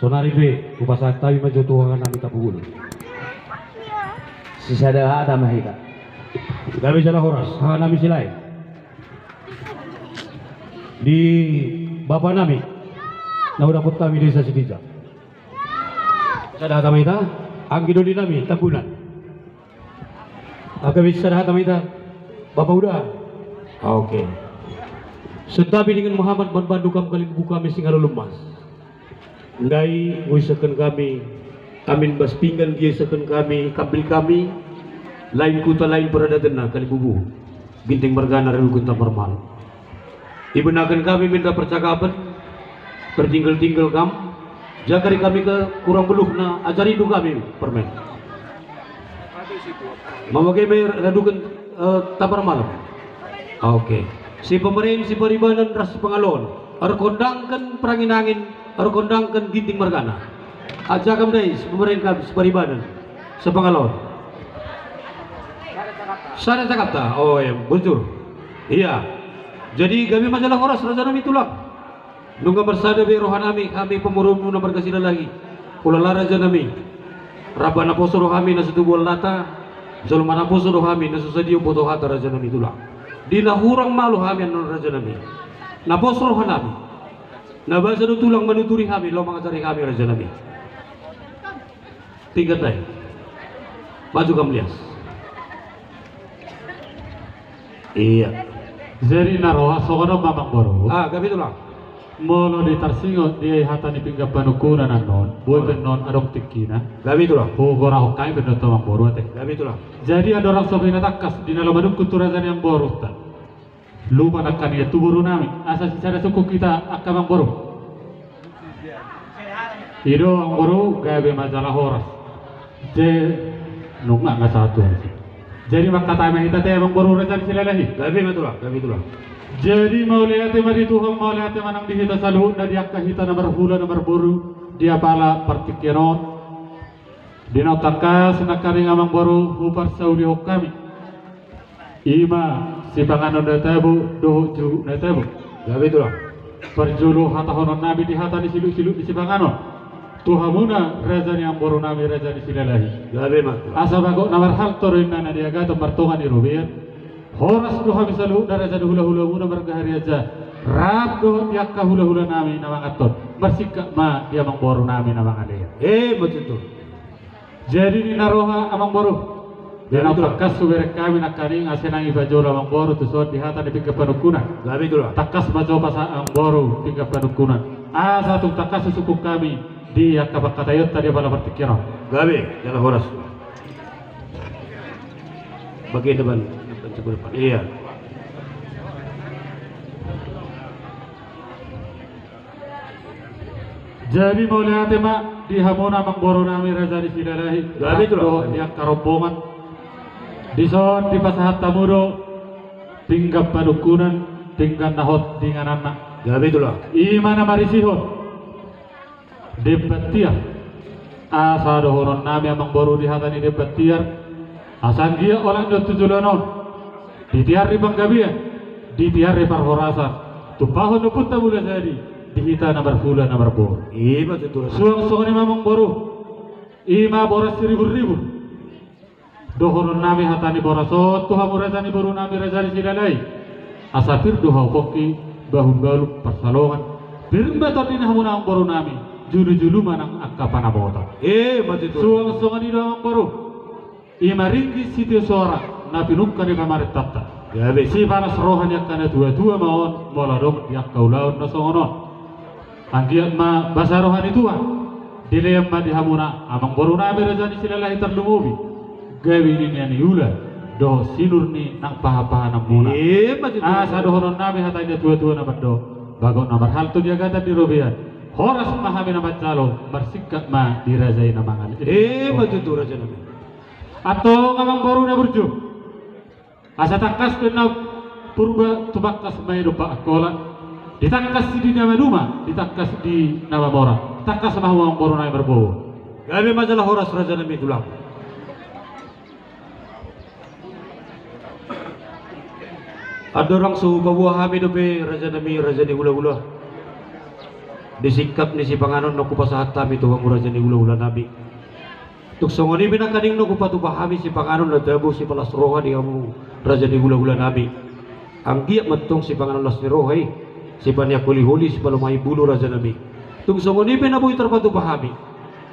Sonari be, upasa tawi majotuangan nami kabul. Sisada ada mahita. Gabi jala horas, ha nami silai. Di bapa nami, na udah put kami desa Sidija. Sada tamita, ang gidoli nami tabunan. Aga bisa sada tamita, bapa udah. Oke. Setapi dengan Muhammad bantu kami buka kami singgalo lemas. Ndai nguisakan kami, amin bas pinggan dia sakan kami, kambil kami, lain kuta lain berada dena kali bubu, ginting mergana relu kunta mermal. Ibenakan kami minta percakapan, bertinggal-tinggal kam, jagari kami ke kurang beluh na ajari du kami permen. Mamakai me radukan tapar malam. Oke. Si pemerintah si paribanan ras pengalon, kondangkan perangin angin. Harus kondangkan ginting mergana. Aja kami dai pemerintah separibanan sepangalon. Sada cakap ta? Oh ya, bujur. Iya. Jadi kami masalah horas raja nami tulang. Nunggu bersada be rohanami kami pemurum nomor kasih lagi. Ulala raja nami. Rabana poso rohami na setubul lata. Zalmana poso rohami na susadio boto hata raja nami tulang. Dina hurang malu hami non raja nami. Na poso rohanami. Na bahasa nu tulang manuturi kami, lo mengajari kami raja nabi. Tingkat naik, maju kamu lihat. Iya. Jadi naroha sokono mamang boro. Kami tulang. Molo di tarsingo dia hatani pingga panukunan anon, boy benon adok tikina. Kami tulang. Gora hokai benon mamang boro teh. Kami tulang. Jadi ada orang sobina takas di dalam aduk kuturazan yang boro ta. Lupa nakkan ya tuburu nami asal secara suku kita akan boro. Ido ang boro gabe masalah horas. Je nunggu nggak satu aja. Jadi maka tanya kita teh ang boro raja silalahi. Kami tulang. Jadi mau lihat mari Tuhan mau lihat manang di kita saluh dari akka kita nomor hula nomor boro dia pala partikeron. Dina takas nakaring amang boro upar saudi hokami. Ima si panganon databu doh ju databu. Kami tulang. Perjulu hatahonon nabi di hatani silu-silu di si panganon. Tuhamuna raja yang boro nabi raja di silalahi. Kami mat. Asa bago namar hal torin na dia gata martongan di rubiat. Horas doha misalu daraja hula-hula muna bergahari aja. Rab doha diakka hula-hula nami namang aton. Bersikap ma dia mang boro nami namang alia. Betul. Jadi ni naroha amang boro. Dan takas suberek kami nak karing asenang ibajol amang boro tu suat dihata di pinggir panukunan. Kami tulang. Takas bajo pasa amang boro pinggir panukunan. Satu takas suku kami di akabat katayot tadi pada pertikiran. Kami jalan horas. Bagian depan cukup depan. Iya. Jadi mau lihat mak di hamona amang boro nami raja di silalahi. Kami tulang. Dia karombongan. Di son di pasahat tamudo pinggap panukunan tinggal nahot dengan anak. Kami tulang. Imana marisihon debatiar asa dohoron nami amang baru di hatani debatiar asan dia orang do tujulonon ditiar di panggabian ditiar di parhorasan tupahon no putta bula jadi dihita nabar hula nabar bor. Betul. Suang ni mamang baru ima boras ribu-ribu dohoron nami hatani borasot tuhamu razani baru nami razani sidalai asapir doha koki bahun balu persalongan birmba tadi namun ang baru nami julu-julu manang akka panabota. Betul. Suang-suangan itu ang baru ima ringgi siti suara napinukkan di pamarit tatta. Si panas rohan yakkan dua-dua maon moladong yakka ulaun na songonon. Angkiat ma basa rohan itu dilem ma dihamuna amang baru nami razani silalahi terlumubi. Gawi ini ni ula doh sinur ni nang paha-paha namuna. Asa dohoron nami hatanya tua-tua nama do bagon nomor hal tu dia kata di robian. Horas mahami nama calo bersikap ma dirajai nama ngali. Betul raja nabi. Atau ngamang baru na burju. Asa takas kena purba tubakas mai dopa akola. Ditakas di nama duma, ditakas di nama bora. Takas mahawang baru na berbowo. Kami masalah horas raja nabi tulang. Ada orang suhu bawa hami dobe raja nami raja ni hula-hula. disikap ni si panganon no kupasahat tami tuha muraja ni ula-ula nabi tuk songoni binakaning no kupatu pahami si panganon na dabu si palas roha di kamu raja ni ula-ula nabi ang giyak matong si panganon las ni rohay si panya huli si palumay bulu raja nabi tuk songoni binaboy terpatu pahami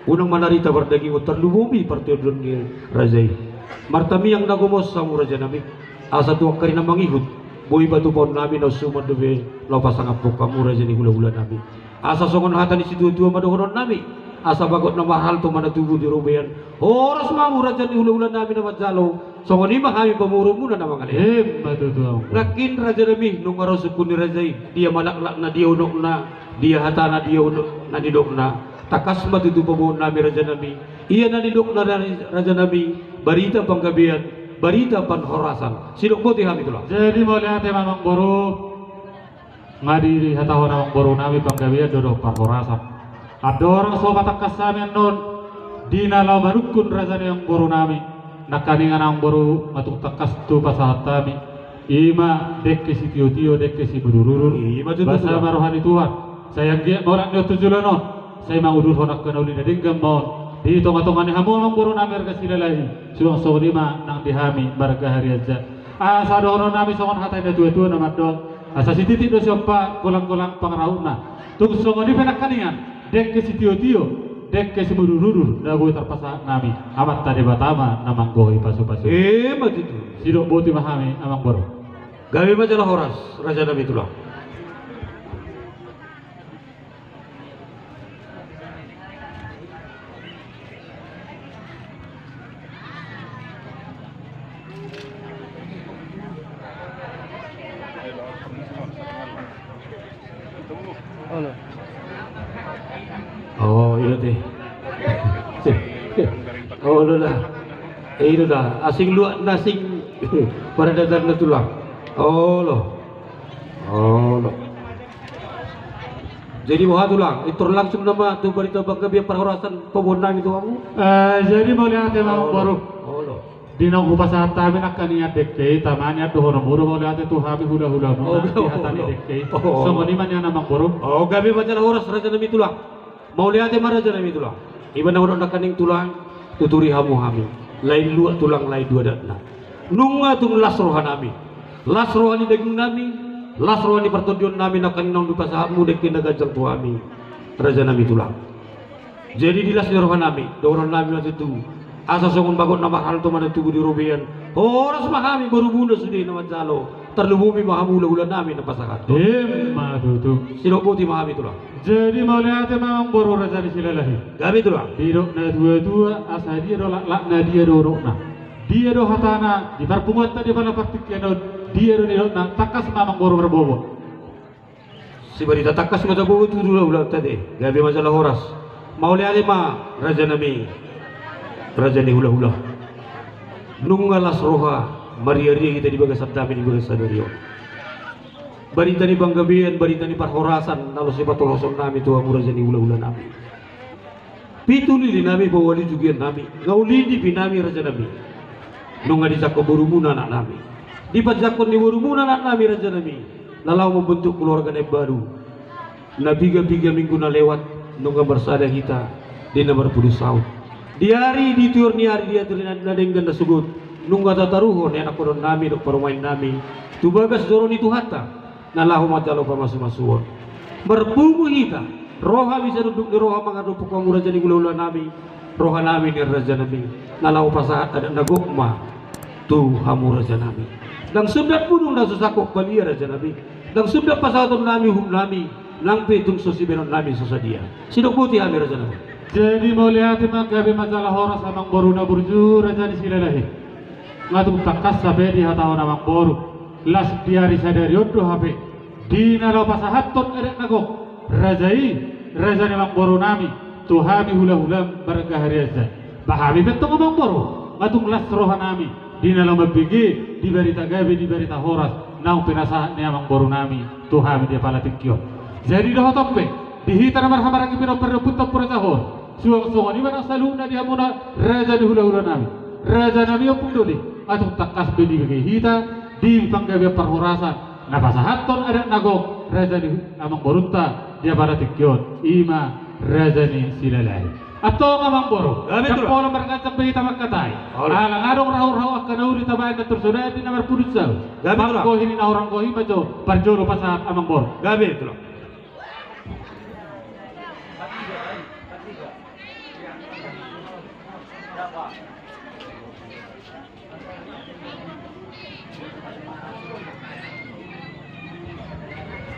unang manarita berdaging utar lumumi partiodon ni rajai martami yang nagumos sa raja nabi asa tuwak karina mangihut boy batu pon nabi na sumad debe lapasang apok kamu raja ni ula-ula nabi asa songon hata ni situ-tua madohonon nami asa bagot na mahal to manatubo di rubayan oras mamu raja ni ula-ula nami na majalo songon ima kami pamuro muna na mga matutuwa nakin raja nami nung arosupun ni rajay dia malaklak na dia unok na dia hata na dia unok na didok na takas matutubo mo nami raja nami iya na didok na raja nami barita panggabian barita panhorasan sinok mo tihami tulang jadi mau lihat memang buruk ngadiri hatawa namang boro nami panggawian dodo parhorasan ada orang sobat takasami non dina lau manukun razani yang boro nami nakaningan ang boro matuk takas tu pasahat tami ima dekke si tio-tio dekke si bedururur basa marohani Tuhan saya giat orang nyo tujulono saya mangudur honak kanauli na dinggam mohon di tonga-tongani hamu ang boro nami arga silalahi suang sawdima nang dihami marga hari aja asa dono nami songon hatai na tua-tua nama dong asa si titik do siapa kolang-kolang pangrauna tung songoni penak kaningan dek ke si tio-tio dek ke si mururur da boy terpasa nami amat tadi batama namang goy pasu-pasu matitu sidok boti mahami amang boro gawe majalah horas raja nabi tulang oh iya deh oh lah itu dah asing luak nasing pada datang na tulang oh loh jadi mau tulang itu langsung nama tuh berita bangga biar perhorasan pembunuhan itu kamu jadi mau lihat memang baru di nang upasa tabi nakaniya dekke tamanya tuh orang buru mau lihat itu habi hula-hula mau hatani dekke semua ni mana namang buru oh gabi majalah horas raja nabi tulang mau lihat raja nabi tulang iban orang nakaning tulang tuturi hamu hami lain luak tulang lain dua datna nunga tung las rohanami las rohani daging nami las rohani pertujuan nami nakaning nang dupasa hamu dekke nagajang tuami raja nabi tulang jadi dilas rohanami dorong nami waktu itu asa songon bagot na mahal to man tubo di rubian oras mahami berubuna sudi na majalo terlumumi mahamula ulan namin na pasakat matutu sinubuti mahami tulang jadi mau lihat memang boro raja di silalahi gabi tulang dirok na dua-dua asa dia do lak na dia do rokna dia do hatana di parpungat tadi pada praktik no dia do na takas mamang boro berbobo si barita takas mata bobo tu dulu ulang tadi gabi masalah horas mau lihat ma raja nabi raja ni hula-hula nunggalas roha maria-ria kita di bagas sabdami di bagas sadario barita ni banggabian barita ni parhorasan nalo si patoloson nami tuha raja ni hula-hula nami pituli di nami bawali jugian nami ngaulidi pinami raja nami nungga di sakko burumuna anak nami di pajakon ni burumuna anak nami raja nami lalau membentuk keluarga yang baru na biga-biga minggu na lewat nungga bersada kita di nomor 10 saud di hari di tur ni hari dia terlihat nadenggan na sugut nungga tataruhon anak koron nami dok parumain nami tubagas doron itu hatta nalahu matalo pamasu-masuon berpungu kita roha bisa duduk di roha mangadupuk kamu raja ni gula-gula nami roha nami ni raja nami nalahu pasahat ada nagokma tu hamu raja nami dan sudah punung na susakok balia raja nami dan sudah pasahaton nami hum nami nang pitung sosibenon nami susadia sidok putih kami raja nami jadi mau lihat gabi masalah horas amang boru na burju raja di silalahi ngatung takas sampai di hatau namang boru las di hari sadari odo hape di nalo pasahaton erek nagok rajai raja namang boru nami tuhami hula-hula barga hari aja bahami betul amang boru ngatung las roha nami di nalo mabigi di berita gabi di berita horas nang pinasa ni amang boru nami tuhami dia pala tikyo jadi dah tope di hitan marhamara kipino perrebut tapur tahun suang-suang ini mana saluna dia muna raja di hula-hula nami raja nami yang punduli atau takas bedi bagi hita di panggawe perhorasan napasahaton ada nagok raja di amang borunta dia pada tikyon ima rajani silalahi atau ngamang boro kapolo merkacang berita makatai alang adong rahu-rahu akan uri tabayan na tersudah di nomor pudusau pangkohin na orang kohin baco parjoro pasat amang boro gabi itulah.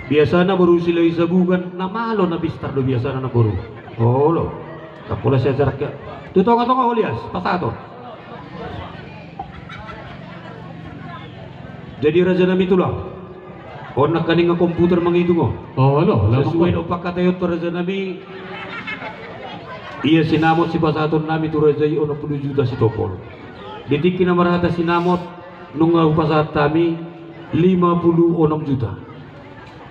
Biasana baru sila isabugan na malo na bistar do biasana na baru. Oh lo. Tapos siya jarak ya. Tutong-tong Olias, pasato. Jadi raja nami itulah. O nakaning nga komputer mangitung mo. Oh lo. Sesuai do pakatayot to raja nami. Iya sinamot si pasaton nami tu raja i 60 juta si topol. Ditiki na marahata sinamot nung upasat kami 56 juta.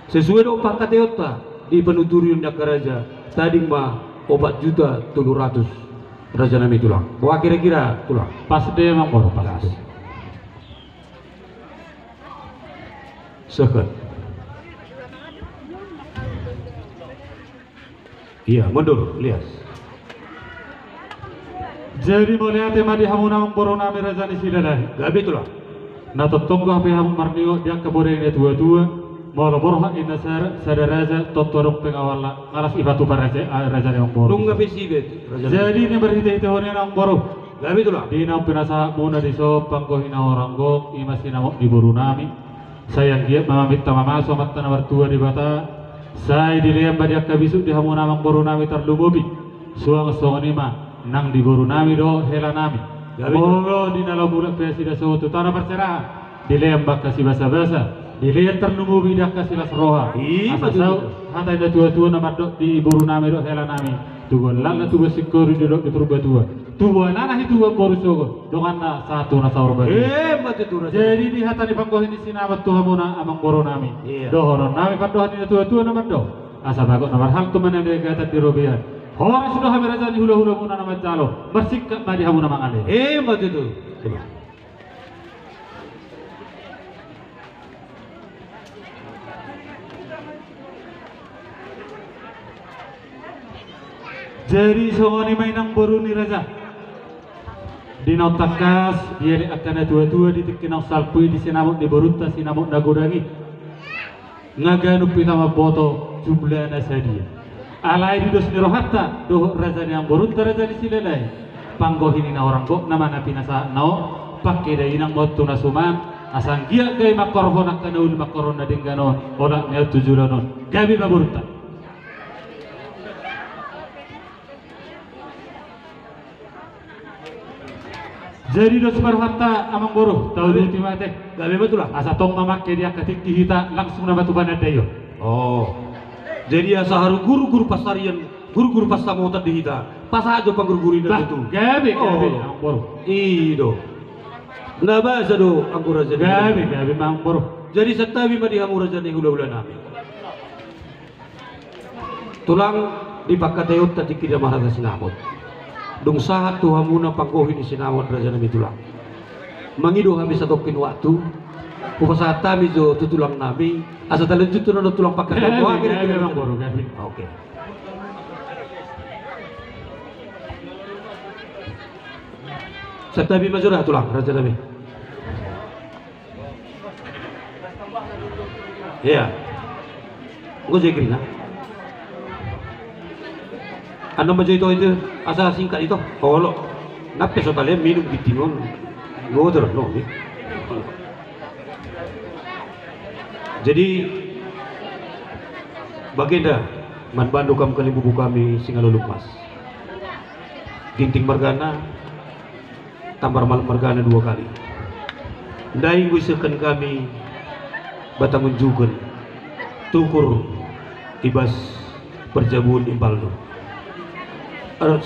Sesuai do pakatayot ta di penuturin dak raja tadi mah 4 juta 700 raja nami tulang. Wah kira-kira tulang. Pas deh emang boro pas. Sekat. Iya, mundur, lihat. Jadi melihat tema di hamun amang boro nami raja ni silalahi. Gabi tulang. Na totong hape hamun marnio dia kabore ni tua-tua. Molo borha ina sada raja totorong pengawala ngalas ibatu raja yang boro. Nung gabi sibet. Jadi ini berhiti-hiti honi nang boro. Gabi tulang. Di nang pinasa muna di so pangkohina orang gok imasi namo di buru nami. Sayang dia mamamit tamamaso matta na wartua di bata. Saya dilihat badia kabisu di hamun amang boro nami terlumobi. Suang songanima nang di buru nami do hela nami. Molo di nalau bulan presida so tu tanah berserahan. Dilihat bakasi basa-basa. Dilihat ternumu bidak kasilas roha. Asasau hatai da tua-tua nama dok di buru nami dok hela nami. Tuan lala tuan sikori dok di perubah tua. Tuan nana itu tuan boru sogo. Dongan na satu na saur bagi. Mati tu raja. Jadi di hatai di pangkohin di sinamat tuhan muna amang boro nami. Dohoron nami padohan di tua-tua nama dok. Asa bagot nama hal tu mana dia kata di robian. Orang sudah kami raja di hula-hula muna nama calo. Bersikap madi hamu nama ale. Mati tu. Jadi songoni mainang boru ni raja. Di takas dia akan tua-tua di tekinang salpui di sinamut di borunta sinamut nagodangi. Ngaganu pitama boto jumlah nasadia. Alai di dos nirohatta doh raja yang borunta raja di silelai. Panggohin na orang kok nama napi nasa nao pakai dari inang botu nasuman asang gia kay makorhon akan ul makoron na dingganon orang nel tujulonon gabi maborunta. Jadi dos marhata amang boro tahu di timate. Gabi betul lah. Asa tong mamakke dia ketik dihita langsung nama tu bana dayo. Oh. Jadi asa haru guru-guru pasarian, guru-guru pasamota dihita. Pas aja pangguru-guru itu. Gabi amang boro. Ido. Na bahasa do anggur raja. Gabi amang boro. Jadi setabi madi hamu raja ni hula-hula nami. Tulang di pakatayot tadi kita maharaga sinamot. Dung sahat tu hamuna pangkohin di sinawat raja nami tulang. Mangido kami satokin waktu. Upasat kami jo tutulang nami. Asa talanjut tu tulang pakai. Memang baru kan. Oke. Setabi majurah tulang raja nami. Ya. Gue jadi na. Ano ba itu asa singkat itu? Kalau nape soalnya minum bitingon, ngoder no. Jadi baginda man bandu kam kalibubu kami Singalulumas. Ginting Margana, Tambar Malam Margana 2 kali. Dai guisekan kami Batangun Jugen, Tukur Ibas Perjabun Impaldo.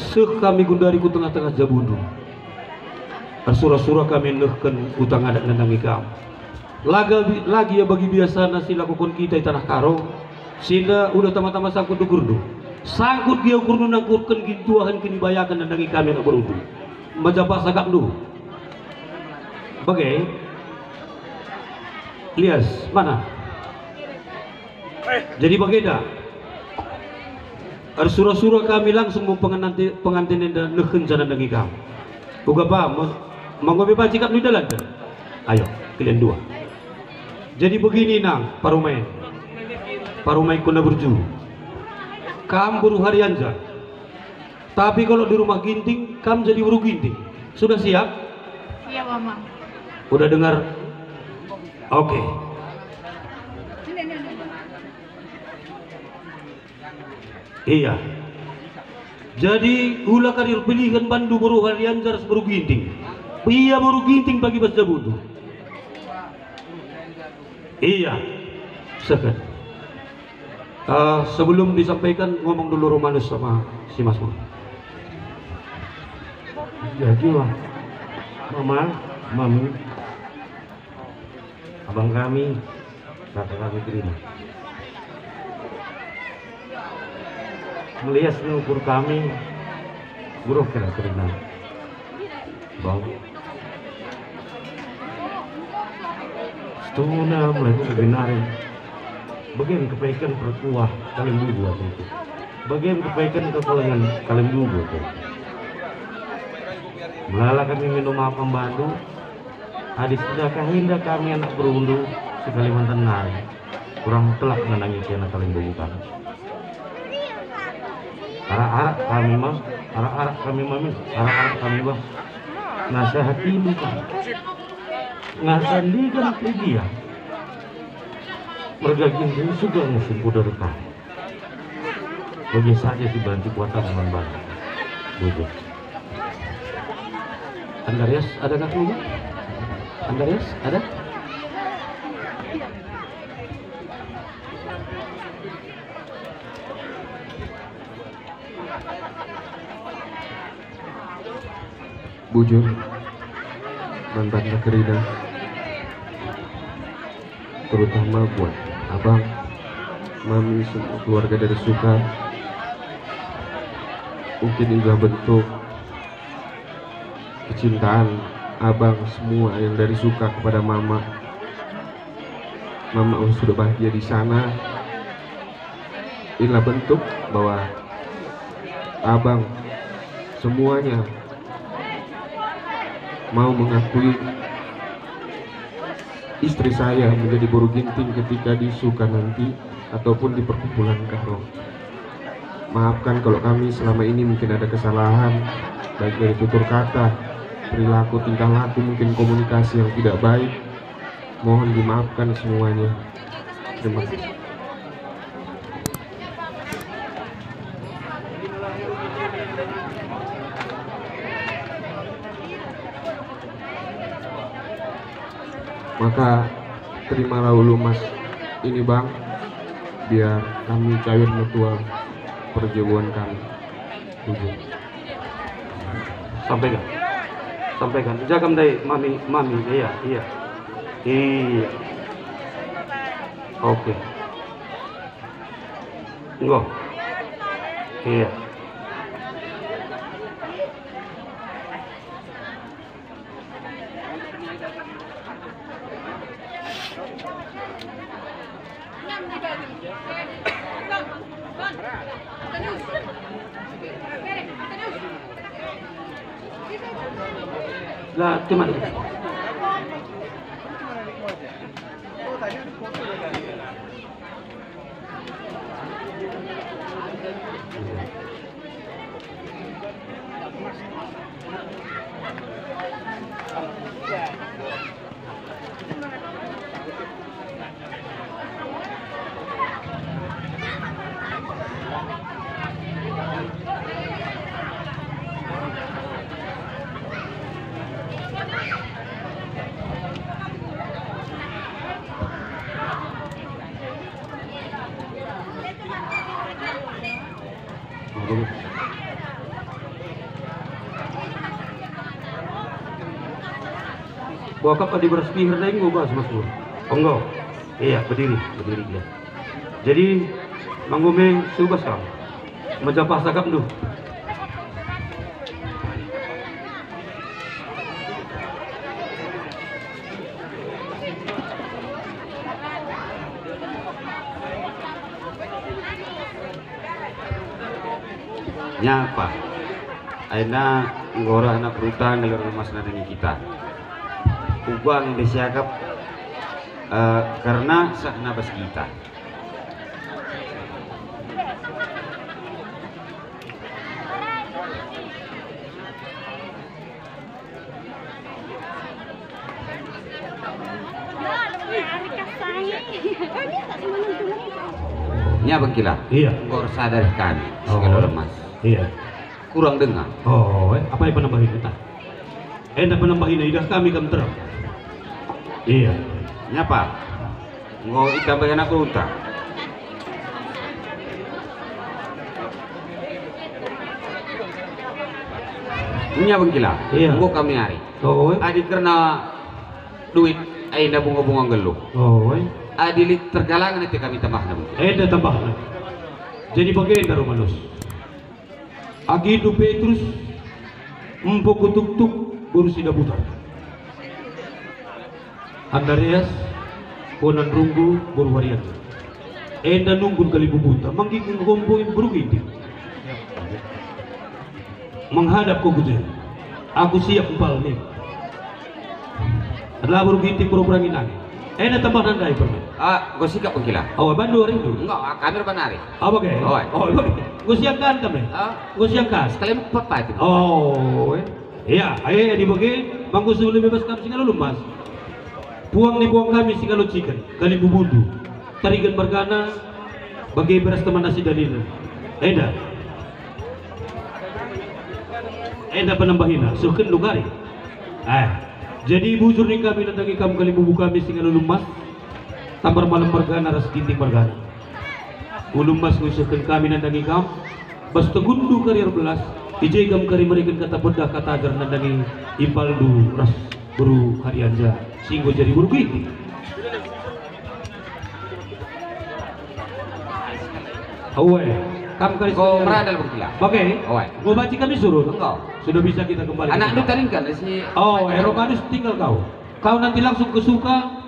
Seh kami gundari ku tengah-tengah jabundu. Surah-surah kami nehken utang adat nendangi kam. Lagi ya bagi biasa nasi lakukan kita di tanah karo. Sehingga udah tama-tama sangkut dukurdu. Sangkut dia ukur nangkutkan gintuahan kini bayakan nendangi kami nak berudu. Majapah sagak du. Bagai. Lias mana? Jadi bagai dah. Surah-surah kami langsung mau pengantin dan neken jalan lagi kamu. Uga pa, manggobe pa cikap ni dalan. Ayo, kalian dua. Jadi begini nang, parumai kuna berju. Kamu buru harianja. Tapi kalau di rumah ginting, kamu jadi buru ginting. Sudah siap? Siap, Mama. Udah dengar? Oke. Iya. Jadi ulah karir pilihan bandu buru harianja buru ginting. Iya buru ginting bagi bas jabutu. Iya, sekat. Sebelum disampaikan ngomong dulu Romanus sama si Mas Mo. Jadi wah, Mama, Mami, abang kami, kakak kami terima. Melihat ukur kami, buruk kira terima. Bang, setuna mulai kebenaran. Bagian kebaikan perkuah kalian dulu buat itu. Bagian kebaikan kekurangan kalian dulu buat itu. Melala kami minum apa pembantu. Hadis tidak hinda kami anak berundu si Kalimantan Nari. Kurang telak menangis anak kalian bukan. Arak-arak kami mah, arak-arak kami mami, arak-arak kami bang. Nasihat ibu kan. Ngasandikan dia. Mereka gini juga musim pudar kami. Bagi saja si bantu kuatan dengan bantu. Bujur. Andarias ada nggak dulu? Andarias ada? Bujur mantan Kerida, terutama buat abang, mami, semua keluarga dari Suka, mungkin juga bentuk kecintaan abang semua yang dari Suka kepada mama. Mama sudah bahagia di sana. Inilah bentuk bahwa abang semuanya mau mengakui istri saya menjadi buruh ginting ketika di Suka nanti ataupun di perkumpulan Karo. Maafkan kalau kami selama ini mungkin ada kesalahan, baik dari tutur kata, perilaku, tingkah laku, mungkin komunikasi yang tidak baik. Mohon dimaafkan semuanya. Terima kasih. Maka terimalah dulu mas ini bang, biar kami cair mutual perjodohan kami. Sampaikan jagam dari mami iya oke enggak iya. Lah, cuma itu. Bokap di berspihir lain gue bahas mas Pur. Oh enggak? Iya berdiri dia. Jadi mangume subas kau, menjapah sakap dulu. Nyapa? Aina ngora anak rutan dari rumah senadani kita. Uang disiagap karena sak nabas kita. Nya bangkila. Iya. Ngor sadarkan segala lemas. Iya. Kurang dengar. Oh, apa yang penambahin kita? Enda penambahin idah kami terang. Iya. Nyapa? Ngor itambahin aku rutan. Nya bangkila. Iya. Ngor kami hari. Oh, Adi karena duit aina bunga-bunga geluh. oh, Adi tergalangan itu kami tambah namun. Enda tambah. Jadi bagian dari manus. Agidu Petrus empok tuk baru sida buta. Andreas konan runggu baru warian. Enda nunggu kali bubuta manggiging kompoin berugindi. Menghadap kau kujen. Aku siap empal nih. Adalah berugindi perang inang. Enda tambah nandai permen. Gue sikap bangkila. Oh, bandu hari itu. Enggak, kami banari. Oh, oke. Oh, gue siapkan kami. Gue siapkan. Sekali mau apa itu? Oh, iya. Ayo dibagi. Bangku sebelum bebas kami singgah lalu mas. Puang nih puang kami singgah lalu chicken. Kali bubundu. Tarigan bergana. Bagi beras teman nasi dalina. Eda. Eda penambahin. Suken lugari. Jadi bujur nih kami nanti kamu kali bubu kami singgah lalu mas. Tampar malam bergana ras ginting bergana. Ulum mas ngusahakan kami nandangi kam. Bas tegundu karir belas. Ijai kam kari mereka kata bedah kata agar nandangi impaldu ras buru harianja. Singgo jadi buru gini. Awe, kam kari Kau merada bangkila. Oke. Awe. Gua baca kami suruh. Enggak. Sudah bisa kita kembali. Anak lu tadi kan si. Oh, Erokanus tinggal kau. Kau nanti langsung ke Suka.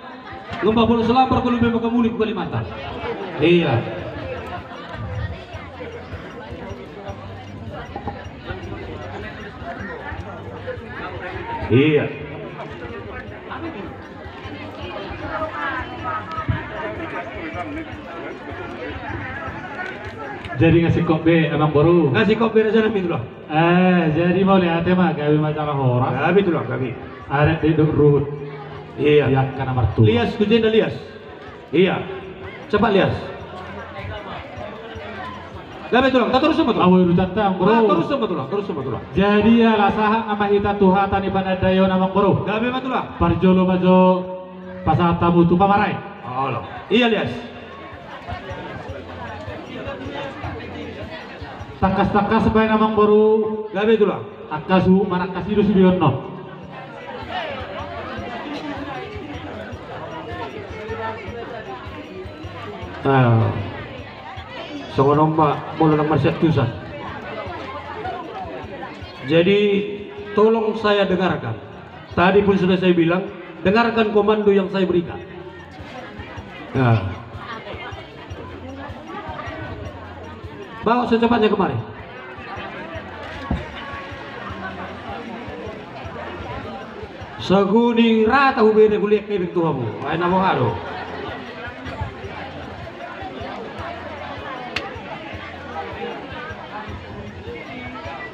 Lomba bola selambar kalau memang kamu di Kalimantan. Iya. Iya. Jadi ngasih kopi emang baru. Ngasih kopi rasanya itu lah. Jadi mau lihat mah gawe masalah horas. Kami itu lah kami. Ada di Ruhut. Iya. Yang karena mertua. Lias kujen lias. Iya. Cepat lias. Kami itu lah. Terus sama tu. Awal urutan tang bro. Terus sama tu lah. Terus sama tu lah. Jadi ya lasaha nama ita tuhatan ibadah dayo namang bro. Kami mah tu lah. Parjolo majo pasal tamu tu pamarai. Allah. Iya lias. Takas-takas supaya namang baru Kami itu lah. akasu manakasido sudiono. Songonom Pak Molo nang Marsiat Tusan. Jadi tolong saya dengarkan. Tadi pun sudah saya bilang, dengarkan komando yang saya berikan. Nah. Bawa secepatnya kemari. Seguning rata ubere kuliah kebing tuhamu. Ay namo haro.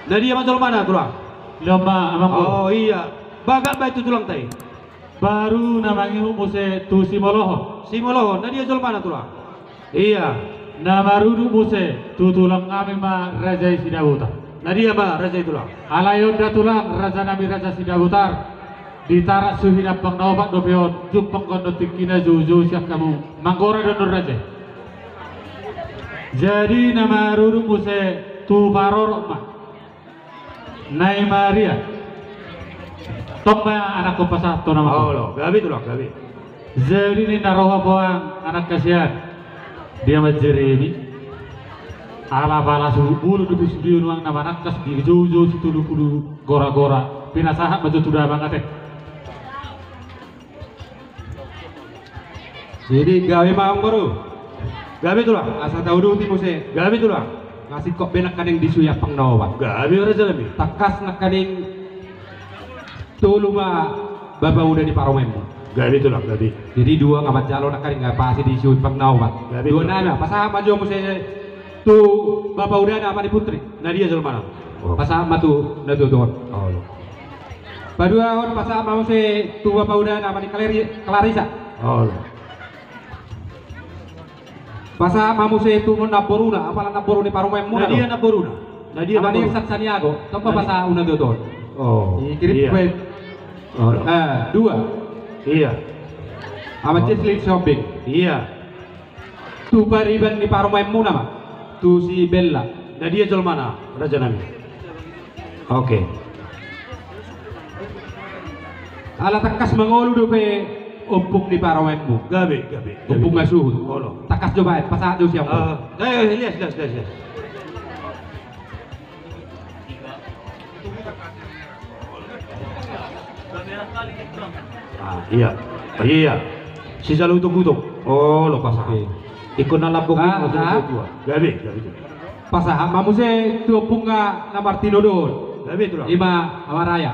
Nah dia macam mana tulang? Lomba amang bro. Oh iya. Bagak ba itu tulang tay? Baru namanya muse tu simoloho. Simoloho. Nah dia jual mana tulang? Iya. Nama rudu muse tu tulang kami ma raja Sidabutar. Nah dia mah raja tulang. Alayonda tulang raja nabi raja Sidabutar. Ditarak suhina pang naobat dopeon jupang kondo tikina juju siap kamu manggora donor raja. Jadi nama rudu muse tu parorok ma. Nai Maria. Tomba anak ko pasah to nama. Oh lo, gabi tulang gabi. Jadi ni naroha poang anak kasihan. Dia menjeremi ala bala bulu di studio nuang nama nakas di jojo situ dulu gora-gora pinasahat maju sudah banget. Jadi gawe maang baru. Gabi tulang. Asa tahu dulu timu se. Gabi tulang. ngasih kok benak kaning disuya pangnawa Gabi raja nabi. takas nak kaning tulu ma baba udah di paromemu Gabi tulang gabi. jadi dua ngamat jalo nak kaning nggak pasti disuya pangnawa Gabi dua tulang. nama pasama jo mo se tu baba udah na apa di putri Nadia Zulmana. pasama tu na tu tuh Oh lo. padua on pasama mo se tu baba udah na apa di Clarisa Oh lo. pasama mo se tu mo naboruna apa naboru di paromemu Nadia Naboruna. Nadia Apa nih Naboruna. Sat Santiago? Toko pasal una tuh. Oh. Kirim Iya. kue. Oh lo. Dua. Iya. Sama Cisli Shopping. Iya. Tu bariban di paromemu nama. Tu si Bella. Nadia Zulmana raja nabi. Oke. Ala takas mengolu do pe ompung di paromemu. Gabi gabi. Ompung ngasuh. Oh lo. Takas coba pasal tu siapa? Lihat. Iya. Iya. Si Jalu utuk. Oh, lo pasang. Oke. Ikut nalabok Ah. Gabi. Pasal mamu se tu ompung nga na Martino do. Gabi tu lah. Lima Amaraya.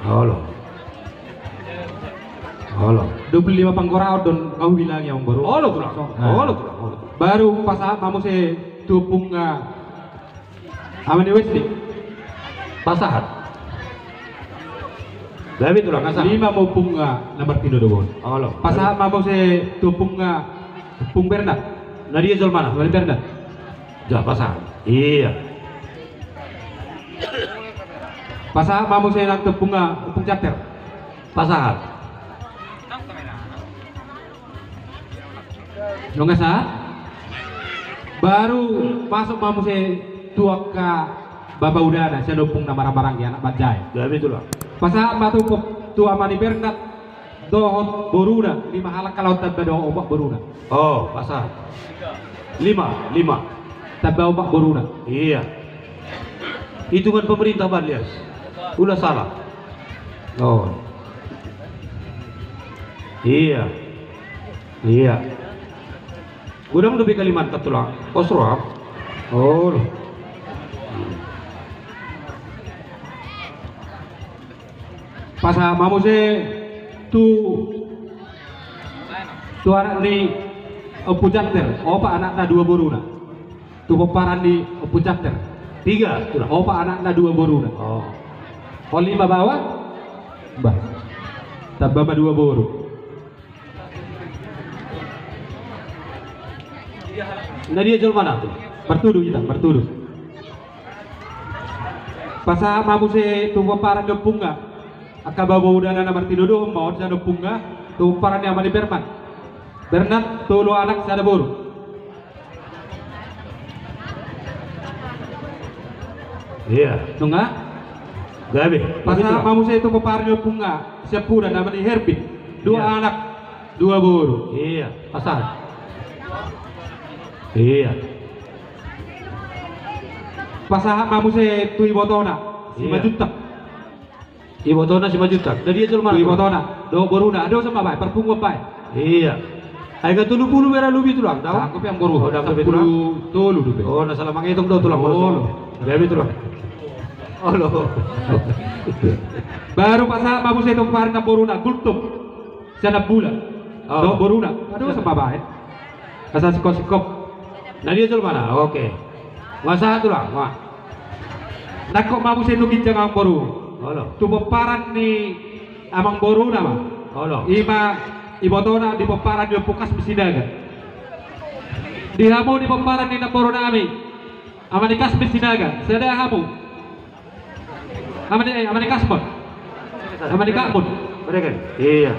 Halo. 25 panggorao don kau bilang yang baru. Halo tu lah. Halo. Baru pasal mamu se tu ompung nga Amani Wesley. Pasahat. Gabi tu lah kasar. Lima mau punga nomor tiga doon. Halo. Pasal mau se tu punga pung Bernard. Nadia Zulmana. Wali Bernard. Ja pasahat. Iya. Pasal mau se lang tu punga pung charter. Pasahat. Yung sa baru masuk mau se tua ka baba udana sa dupung na marang-marang ya anak bajai. Gabi tu lah. Pasal batu tua Amani Bernard dohon boruna lima halak kalau tabba dohon obak boruna. Oh, pasahat. 5. Tabba obak boruna. Iya. Hitungan pemerintah Balias. Udah salah. Oh. Iya. Gudang lebih Kalimantan tulang. Osroap. Oh. Pasal mau se tu anak ni Pujakter, opa anaknya dua boruna. Tu peparan di Pujakter, 3 tulang. opa anaknya dua boruna. Oh. Oh 5 bawah, bah, tababa 2 boru. Nadia Zulmana tu. Bertuduh kita, bertuduh. Pasal mau se tu peparan di punga, akababa udana na Martino mau sa punga, tu peparan di Amani Bernard, tulu anak sa boru. Iya. Tunga? Gabi. Pasal mamu saya itu peparnya punga sepura namanya Herbin 2 Iya. anak 2 boru. Iya. Pasahat. Iya. Pasal mamu saya tu ibotona si Iya. majuta Ibu Tona si Majutak. Nadia Zulmana. tu ibotona do boruna do sama baik perpungu baik. Iya. Ayo 30 merah lubi tulang tahu? Aku yang boru Oh, dah lebih tulang. tolu dupe. Oh, nah salah menghitung tuh tulang. Oh, Gabi tulang. Oh lo. Baru pasal mamu saya itu peparan boruna gultum sana bulan. Oh. Do boruna. Aduh sama baik. Asal sikop. Nadia Zulmana. Oke. Masa tulang. Wah. Nakok mamu saya itu ginjang ang boru. Oh lo. Tu peparan ni amang boruna mah. Oh lo. Ima ibotona di peparan di pukas bisinaga. Di hamu di peparan di naporo nami. Amanikas bisinaga. Sada hamu. Amanikas mon. Amanika mon. Mereka. Iya.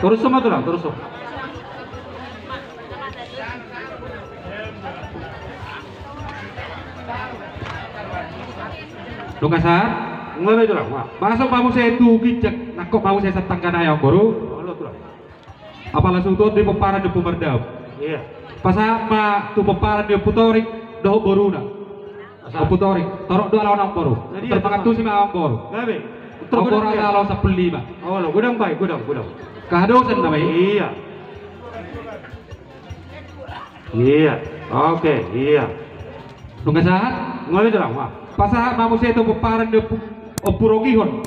Terus sama tulang, terus. Lungasar. Ngapain tulang? Wah. Masuk mamu saya tu gijak. Nakok mamu saya setangkan ayam baru. Oh lo tulang. Apa langsung tu di peparan di pemerdam. Iya. Pasama tu peparan di putorik. Doh boruna. Asal. Putorik. Torok 2 lawan ang baru. Jadi, Terpakat tu si awang baru. Gabi. Ang baru ada lawan 15. Oh lo, gudang baik, gudang. Kahadosan na may. Iya. Iya. Oke, iya. Nung kasahat, Ngono itu lang, Wak. pasahat mamu sa ito paparan de opurogihon.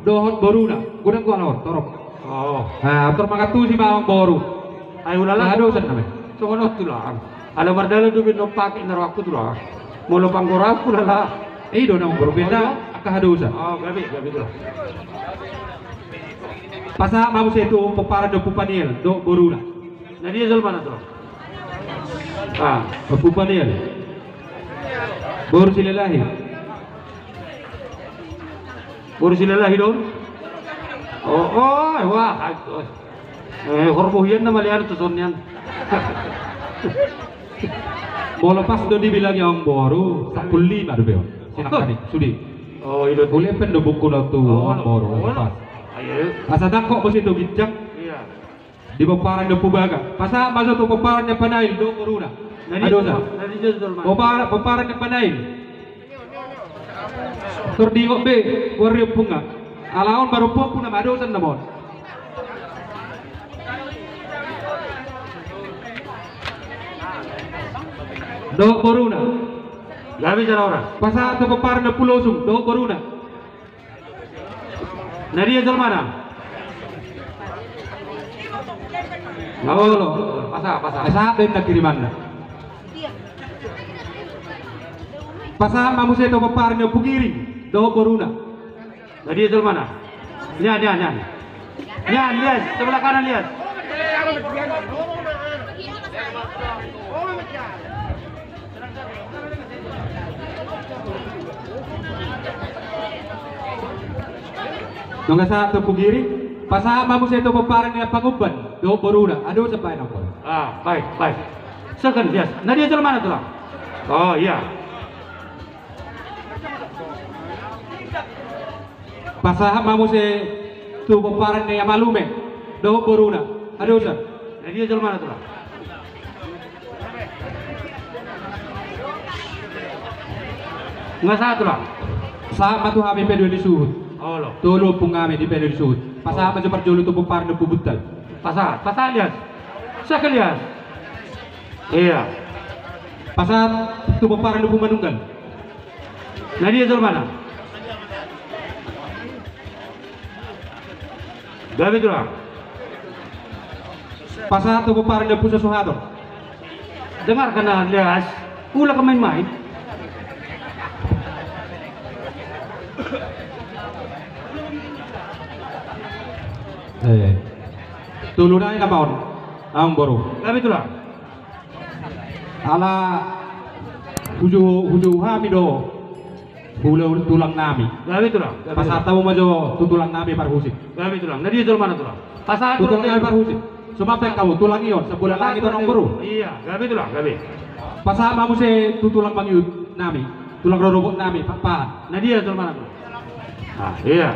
Dohot boruna. Gudang ko alawar, torok. Oh. Tor makatu si mawang boru. Ay ulala. Kahadosan na may. So ano to lang. Alam mardala do bin pake na ako to lang. Molo panggora ko lala. Do na boru benda kahadosan. Oh, gabi to lang. Pasahat mamu sa ito paparan de pupaniel do boruna. Nadi jol mana to? Ah, Pupaniel. Boru silalahi. baru sila doon. Oh, wah. Horbohian na malihan to son yan. Mau lepas do dibilang yang boru 15 do beo. Silakan sudi. Oh, itu. Boleh pen do buku lo tu ang boru lepas. Ayo. Asa dako mo situ bijak Iya. di paparan do pubaga. Pasa masuk tu paparan nya panail do boruna. Ado sa. Nadi jol mana? Paparan nya panail. Tur di be warrior punga. Alaon baru pun na madosan na mon. Do boruna. Gabi jara ora. Pasa tu paparan do pulosung do boruna. Nadi jol mana? Ngawolo. Pasa. Asa ben na kiriman na. Pasa mamu sa ito paparan do pugiring do boruna. Nadi jol mana? Nyan. Nyan, lihat. Sebelah kanan lihat. Nung sa ito pugiring, pasama mo sa ito paparan niya panguban do boruna. Ado sa paano ko? Ah, baik. Second, lihat. Nadi jol mana to lang? Oh, iya. Pasama mo sa ito paparan niya malume do boruna. Ado sa? Nadi jol mana to lang? Nggak satu lah. Sa matuhami pedo di suhud. Oh lo. Tulo pong kami di pedo di suhud. Pasama sa parjolo ito paparan na pubutal. Pasal lihat. Saya lihat. Iya. Pasat ito paparan na pumanunggal. Nadi jol mana? Gabi tu lah. Pasat ito paparan na pusa suhado. Dengar kena lihat. Ulah ke main-main. Tulo na inabaon ang boru. Gabi tu lah. Ala huju hami do hulaw tulang nami. Gabi tu lah. Pasata mo majo tutulang nami parhusik. Gabi tu lah. Nadi jol mana tu lah? Pasal Tutulang nami parhusik. Sumapek kamu tulang iyon sa bulan langit ng boru. Iya. Gabi tu lah. Gabi. Pasama mo si tutulang mangyud nami. Tulang rorobot nami papahan. Nadi jol mana tu? Ah, iya.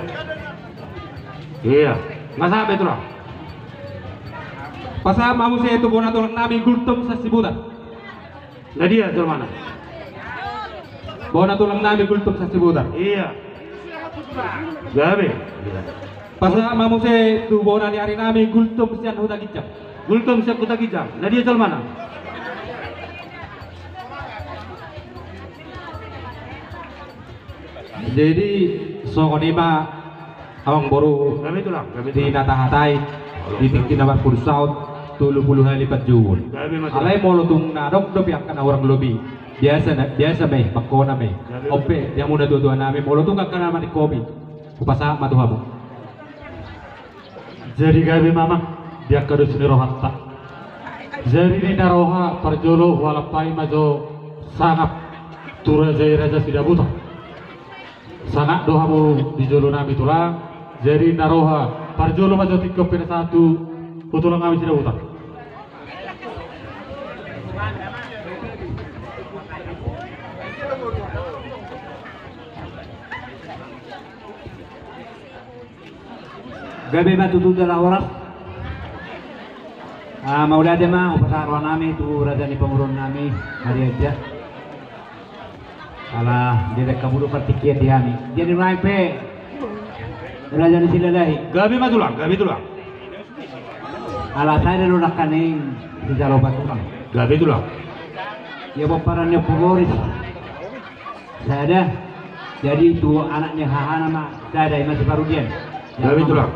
Iya. Masabi tu lah. Pasama mo si tubo na tulang nami gultom sa sibutan. Nadi jol mana? Bona tulang nami gultom sa sibutan. Iya. Gabi. Pasama mo si tubo na ni ari nami gultom siyan huda gicap. Gultom sa kuta kijang. Nadi jol mana? Jadi so konima awang boru Gabi tu lah. Gabi tu di lah. natahatay di tinggi na pursaut 30 lipat juul. Gabi mas. Alay mo lutung nadok do piak kana orang lobi. Biasa may makona may. Ope, yang muna tutuan namin mo lutung ka naman ni kopi. Kupasa matuha mo. Jadi gabi mama dia kado sini rohatta. Jadi di naroha parjolo walapai majo sangat tura jai raja tidak butuh. Sangat doha mo di jolo nami tulang. Jadi naroha parjolo majo tikop pina satu utulang kami tidak butuh. Gabi matutud na oras. Maulada ma upasarwa nami tu raja ni pemurun nami hari aja. Alah dia kaburu partikian di kami. Dia di pe. Raja ni silalahi. Gabi mas tu lah. Gabi tu lah. Alasannya lu nak kaning di jalobat orang. Gabe itulah. Ya baparannya Pogoris. Saya ada. Jadi itu anaknya Haha nama saya ada masih baru dia. Gabe itulah.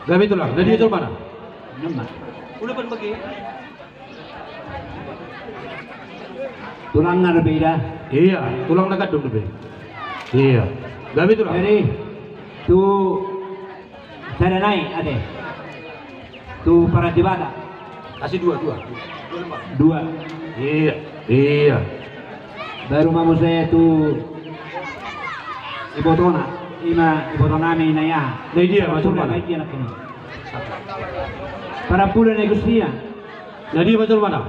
Gabe itulah. Jadi itu mana? Nama. Udah pan bagi. Tulang nggak beda. Iya, tulang nakat dong lebih. Iya. Gabe itulah. Jadi tu saya naik ada. Tu para jebada. Kasih dua. Dua. Iya. Baru mamu saya tu ibotona. Ibu nami naya. Nah dia masuk mana? Dia nak ini. Para pula negosiasi. Nah dia masuk mana?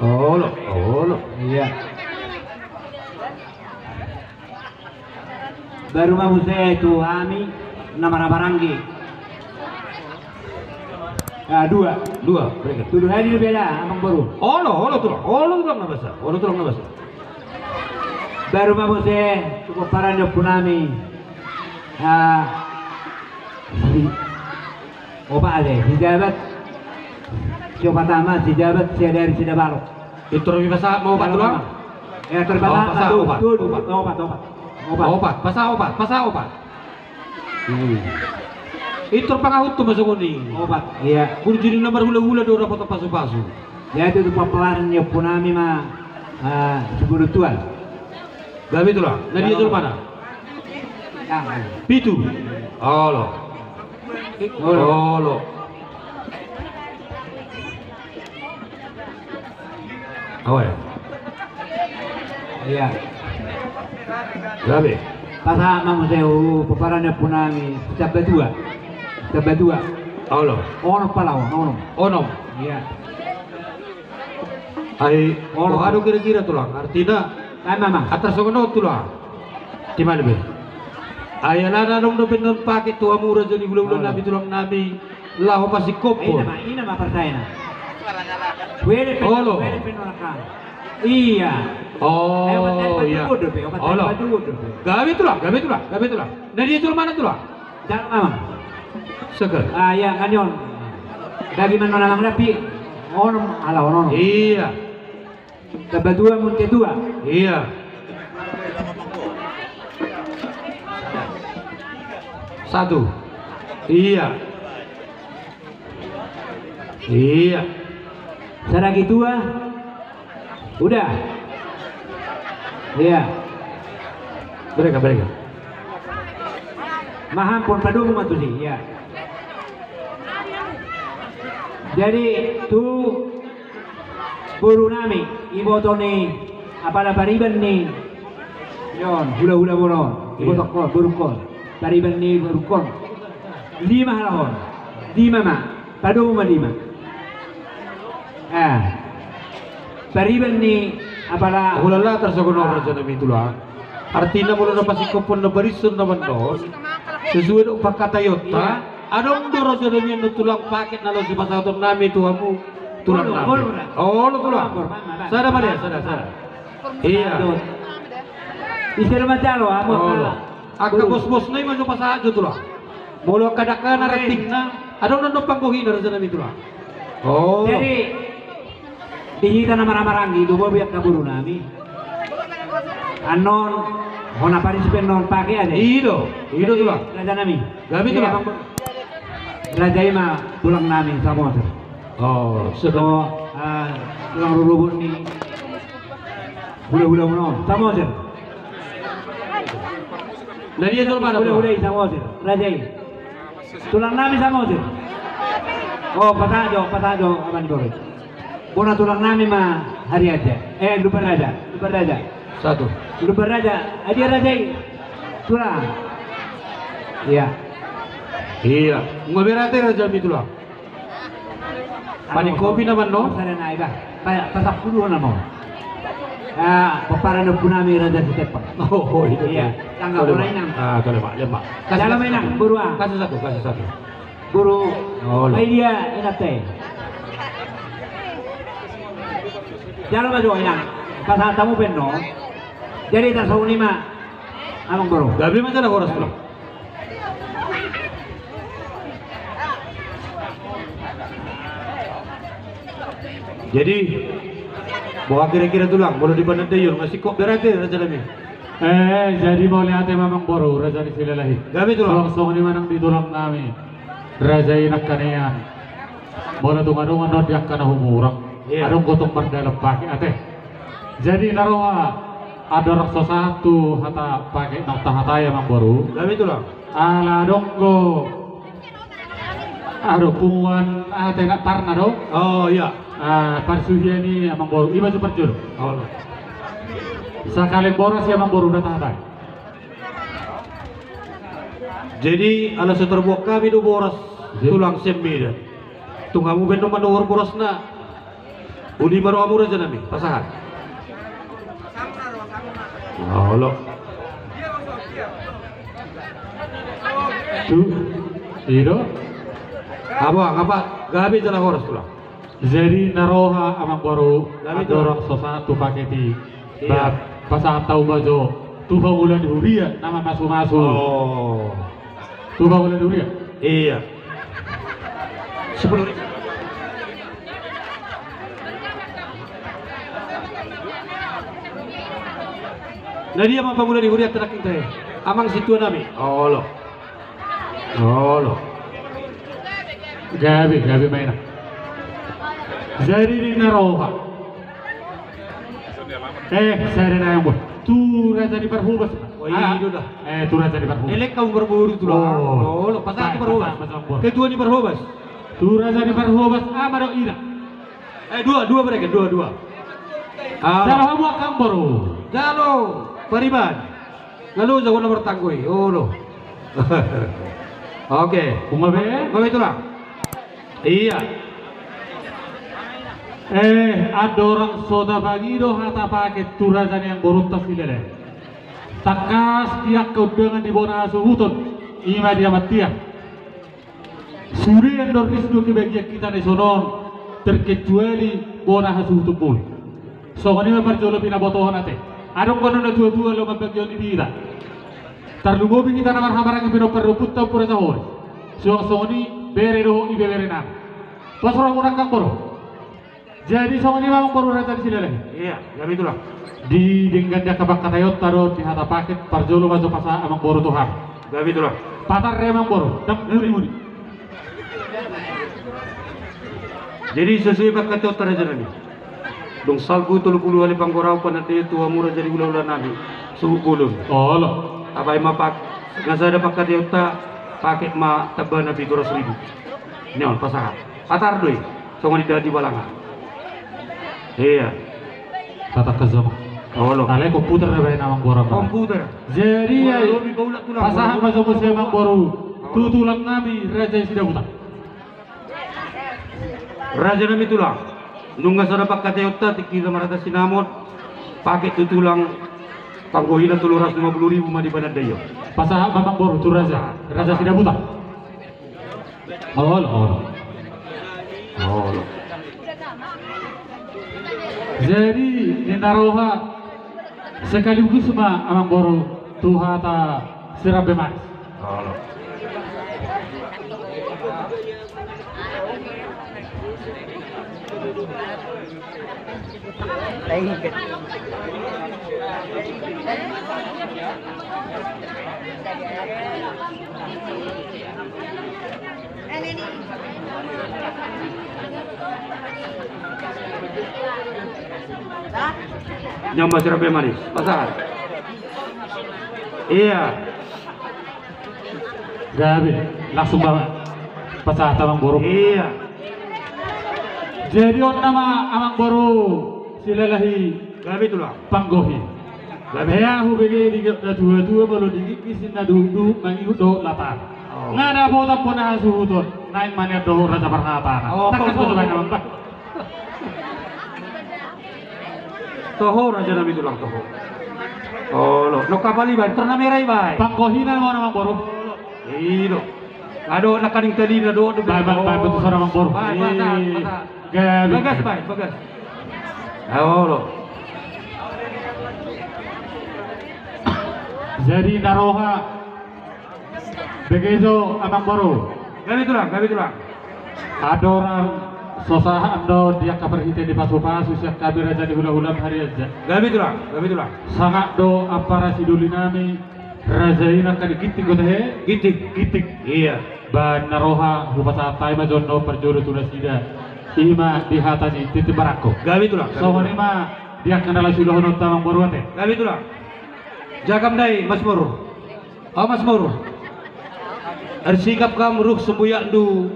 Oh lo. Iya. Baru mamu saya itu kami nama Baranggi. Dua. Mereka. Tuduh hari ini beda, amang baru. Oh lo tulang nabasa. Oh lo tulang nabasa. Baru mamu saya cukup parang punami. Opa ada, hijabat. Siapa pertama hijabat saya dari Sidabalo. Itu lebih pasal mau obat tulang? Ya terbata pasal obat. Pasal obat. Itu pangahut tuh masuk ini. Obat, iya. Kudu jadi nomor hula-hula dora foto pasu-pasu. Ya itu paparan yang punami mah sebelum tuan. Gabe itulah. Nah dia jual mana? Pitu. Oh lo. Awal. Iya. Gabe. Pasal mamu saya paparan yang punami setiap dua. Oh lo. Ono palaw, ono. Onom. Iya. Ay, ada kira-kira tulang. Artinya, Mama. atas sono tulang. Di mana be? Ayana dong do bener pakai tua murah jadi bulan nabi tulang nabi. Lah pasti kopo. Ini nama percaya. Wele penolakan. Iya. Oh iya. Oh lo. Gabe tulang. Nah dia jual mana tulang? Jangan mama. Seger. Ya kan yon. Dari mana namang rapi? Ono. Iya. Kedua munte dua. Iya. Satu. Iya. Saragi dua. Udah. Iya. Mereka. Maham pun padu matu sih, ya. Jadi tu buru nami ibu toni apa pariban ni yon hula bono ibu toko burukon pariban ni burukon 5 halahon 5 ma padu ma 5 pariban ni apala Hulala tersogono raja nami tulang. Artinya mula na pasikopon na barisun naman doon. Sesuai dengan pakata yota. Adong do raja nami na tulang paket na lo si pasaton nami tuamu tulang nami. Oh lo tulang. Sada mana? Sada. Iya. Isir macalo amo. Akka bos-bos na yung masuk pasajo tulang. Mula kadaka na rating na. Adong na pangkuhin na raja nami tulang. Oh. Jadi dihita na maramarangi do biyak kaburu nami. Anon hona parisipen non pake aja. Ido tulang. Raja nami. Gabi tulang. Raja ima tulang nami sama. Oh, So tulang rurubun ni hula mono sama aja. Nah dia tulang mana? Hula sama aja. Raja tulang nami sama aja. Oh patajo aman dore. Bona tulang nami mah hari aja. Lupa raja. Satu. Lupa raja. Aja raja tulang. Iya. Ngobirate raja mi tulang. Panik kopi naman no? Sana na iba. Pasak puluh na mo. Paparan na punami raja si Tepa. Oh itu. Iya. Tanggal mulai nang. Kalau lemak. Dalam nang buruan. Kasih satu. Buru. Oh, Ay dia enak teh. Jalan maju inang. Pasal tamu beno. Jadi tasawuni mah Amang Boro. Gabi macam horas tulang. Jadi bawa kira-kira tulang, boleh dibanat dayun, masih kok berarti Raja Lami. Jadi mau lihat Mamang Boro, Raja di Silalahi. Gabi tulang. Song di manang di tulang kami. Raja inak kanean. Bola tungan not yak kana humurang. Iya. Adong gotong berdalam pakai ate. Jadi naroa ada raksa satu hata pakai nokta hata ya Mang Boro. Gabi tulang. Ala donggo. Aduh punguan ate nak parna dong. Oh iya. Parsuhia ini Amang Boro, iba super jur. Oh. Sakali boros ya Amang Boro udah tahan. Jadi ala seterbuak kami do boras tulang sembilan. Tunggamu bendo manor boras na. Udi baru amur aja nami pasangan. Allah. Tuh, itu. Apa? Gabi jalan horas tulang. Jadi naroha Amang Boro Lami dorong sosatu paketi. Iya. Pasal tahu bajo. Tuh bulan huria nama masuk. Oh. Tuh bulan huria. Iya. 10.000. Nah dia mampu mulai dihuriat terakhir teh. Amang situ nami. Allah. Allah. Gabi mainan. Jadi di naroha. Saya na yang buat. Tuh raja di perhubas. Oh iya dah. Tuh raja di perhubas. Elek kamu berburu tuh lah. Oh. Oh, pasal itu berhubas. Pasal. Ketua di berhubas. Tuh raja di perhubas. Amaro ina. Dua mereka, dua. Salah kamu Kang Boro. Jalo, Pariban. Lalu jago nomor tanggui. Oh lo. Oke. Kumabe. Kau itulah. Iya. Ada orang soda bagido hata paket turajan yang boruntas ilele. Takas tiak kau dengan di bona asuhutun. Ima dia matia. Suri yang dorkis du kebagian kita di sonon terkecuali bona asuhutun pun. So kani memperjolo pinabotohan ate. Adong kono na dua lo mabagion di kita. Tarlugobi kita namar hamarang pino peruput tau pura sahori. Soni bere do ibe bere na. Pasrong orang Kang Boro. Jadi sama ini Mamang Boro raja di sini lagi. Iya, kami itulah. Di dengan dia kabak katayot taruh di hata paket parjolo masuk pasar Amang Boro Tuhan. Kami itulah. Patar Amang Boro, dam muni. Jadi sesuai paket otar aja nami. Dong salgu 30 kali panggorau panate tua murah jadi ulah-ulah nami. Suhu kulun. Oh lo. Abai mapak ngasa ada paket otar paket ma tebal nabi 200.000. Nyon pasangan. Patar doi. Sama di balangan. Iya. Tata kezama. Oh lo. Kalian komputer na ba Amang Boro? Komputer. Jadi ya. Lebih baulah tulang. Pasahan masuk musim Amang Boro. Tutulang nami raja yang sudah buta. Raja nami tulang. Nungga sana pakai Toyota kita marata sinamot. Pakai tu tulang panggohina 350.000 mah di Bandar Dayo. Pasahan Amang Boro tu raja sudah buta. Oh lo. Jadi di naroha sekaligus mah Amang Boro tuhata sirabe manis. Allah. Nyamba sirabe manis, pasangan. Iya. Gabi langsung bawa pasah Amang Boro. Iya. Jadi on nama Amang Boro silalahi Gabi tulang. panggohi. Ya hubege di dua baru dikisin na dulu mangihu do latar. Ngada bota pona suhutun naik mania do raja perhata. Takas ko coba Amang Bak. Toho raja nabi tulang toho. Oh lo, no kapali bay, terna merai bay. Panggohinan mo Amang Boro. Ilo. Ado nakaning tali na do. Bay betul seorang Amang Boro. Bay, pasan. Gabi. Bagas bay, bagas. Oh lo. Jadi naroha begitu amang baru. Kami tulang. Ada orang sosahan do dia kaperhite di pasu-pasu siap kabir aja di hula-hula hari aja. Kami tulang. Sangat do apa siduli nami rajaina kan gitik ko teh gitik. Iya. Ban naroha hubasa tai ma jono perjuru tunasida. Ima dihatani titi barako. Kami tulang. Sohani ma dia kenal sudah hono tamang baru teh. Kami tulang. Jakam dai Mas Moro. Mas Moro. Arsikap kam ruh sembuyak du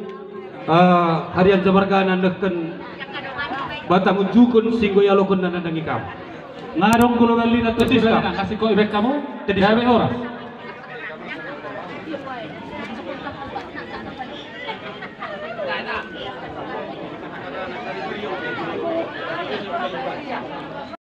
harian jamargana neken batang unjukun singgo yalokun nandangi kam. Ngarong kulo bali na to kasih ko ibek kamu. Gawe oras.